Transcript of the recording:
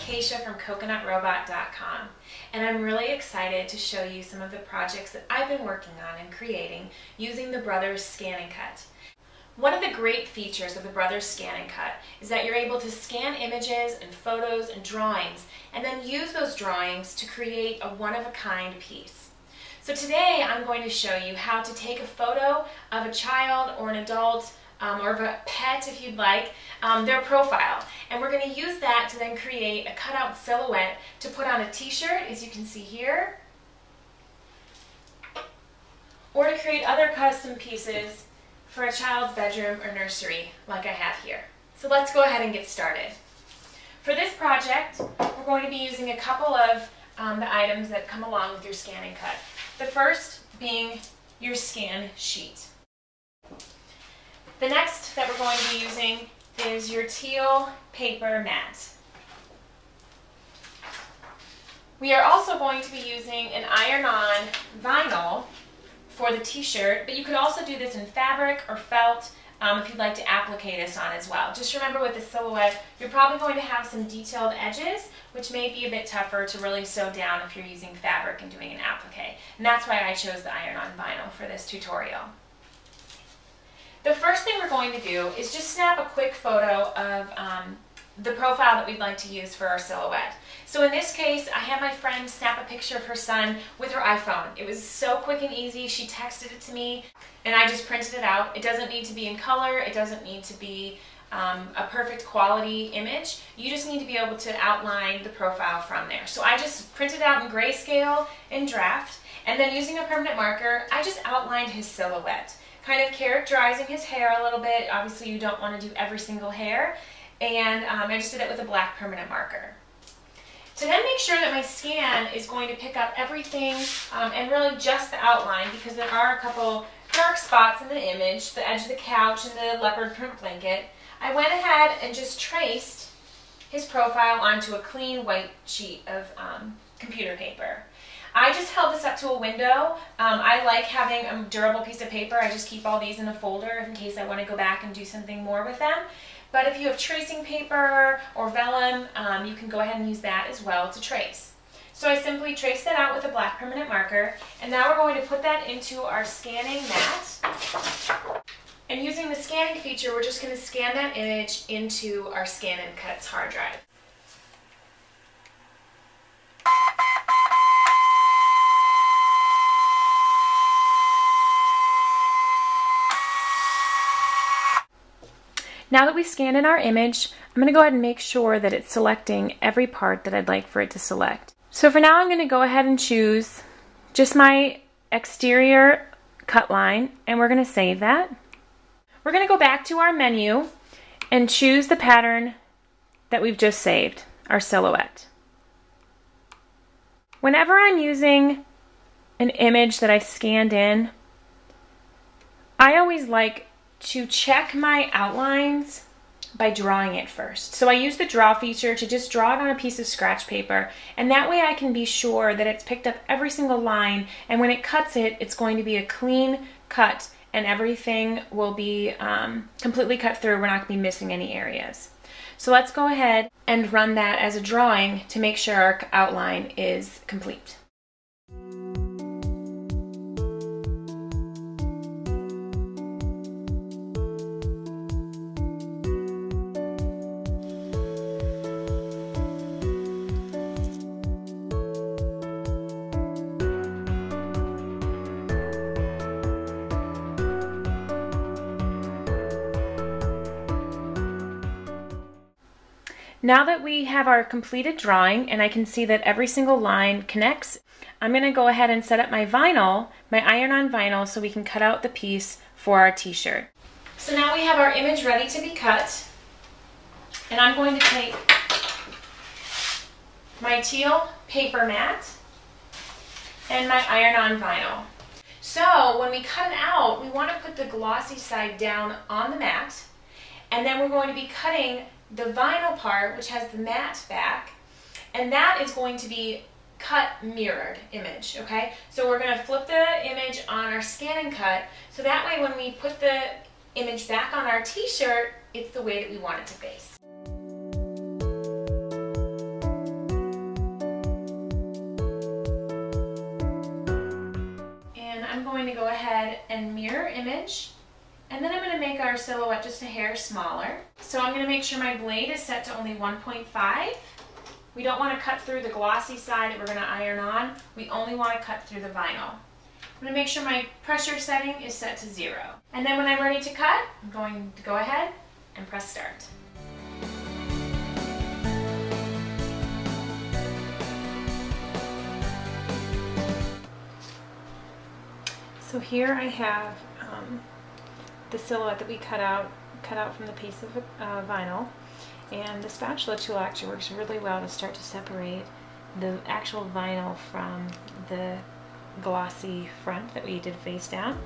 Keisha from CoconutRobot.com, and I'm really excited to show you some of the projects that I've been working on and creating using the Brother ScanNCut. One of the great features of the Brother ScanNCut is that you're able to scan images and photos and drawings and then use those drawings to create a one-of-a-kind piece. So today I'm going to show you how to take a photo of a child or an adult or of a pet, if you'd like, their profile. And we're going to use that to then create a cutout silhouette to put on a t-shirt, as you can see here, or to create other custom pieces for a child's bedroom or nursery, like I have here. So let's go ahead and get started. For this project, we're going to be using a couple of the items that come along with your ScanNCut. The first being your scan sheet. The next that we're going to be using is your teal paper mat. We are also going to be using an iron-on vinyl for the t-shirt, but you could also do this in fabric or felt if you'd like to applique this on as well. Just remember, with the silhouette, you're probably going to have some detailed edges, which may be a bit tougher to really sew down if you're using fabric and doing an applique. And that's why I chose the iron-on vinyl for this tutorial. The first thing we're going to do is just snap a quick photo of the profile that we'd like to use for our silhouette. So in this case, I had my friend snap a picture of her son with her iPhone. It was so quick and easy. She texted it to me and I just printed it out. It doesn't need to be in color. It doesn't need to be a perfect quality image. You just need to be able to outline the profile from there. So I just printed out in grayscale in draft, and then using a permanent marker, I just outlined his silhouette, kind of characterizing his hair a little bit. Obviously you don't want to do every single hair, and I just did it with a black permanent marker. To then make sure that my scan is going to pick up everything and really just the outline, because there are a couple dark spots in the image, the edge of the couch and the leopard print blanket, I went ahead and just traced his profile onto a clean white sheet of computer paper. I just held this up to a window. I like having a durable piece of paper. I just keep all these in a folder in case I want to go back and do something more with them. But if you have tracing paper or vellum, you can go ahead and use that as well to trace. So I simply traced that out with a black permanent marker, and now we're going to put that into our scanning mat. And using the scanning feature, we're just going to scan that image into our ScanNCut's hard drive. Now that we've scanned in our image, I'm going to go ahead and make sure that it's selecting every part that I'd like for it to select. So for now, I'm going to go ahead and choose just my exterior cut line, and we're going to save that. We're going to go back to our menu and choose the pattern that we've just saved, our silhouette. Whenever I'm using an image that I scanned in, I always like to check my outlines by drawing it first. So I use the draw feature to just draw it on a piece of scratch paper, and that way I can be sure that it's picked up every single line, and when it cuts it, it's going to be a clean cut and everything will be completely cut through. We're not going to be missing any areas. So let's go ahead and run that as a drawing to make sure our outline is complete. Now that we have our completed drawing and I can see that every single line connects, I'm going to go ahead and set up my vinyl, my iron-on vinyl, so we can cut out the piece for our t-shirt. So now we have our image ready to be cut, and I'm going to take my teal paper mat and my iron-on vinyl. So when we cut it out, we want to put the glossy side down on the mat, and then we're going to be cutting the vinyl part, which has the matte back, and that is going to be cut mirrored image, okay? So we're going to flip the image on our ScanNCut, so that way when we put the image back on our t-shirt, it's the way that we want it to face. ahead and mirror image, and then I'm going to make our silhouette just a hair smaller. So I'm going to make sure my blade is set to only 1.5. We don't want to cut through the glossy side that we're going to iron on. We only want to cut through the vinyl. I'm going to make sure my pressure setting is set to 0. And then when I'm ready to cut, I'm going to go ahead and press start. So here I have the silhouette that we cut out from the piece of vinyl, and the spatula tool actually works really well to start to separate the actual vinyl from the glossy front that we did face down.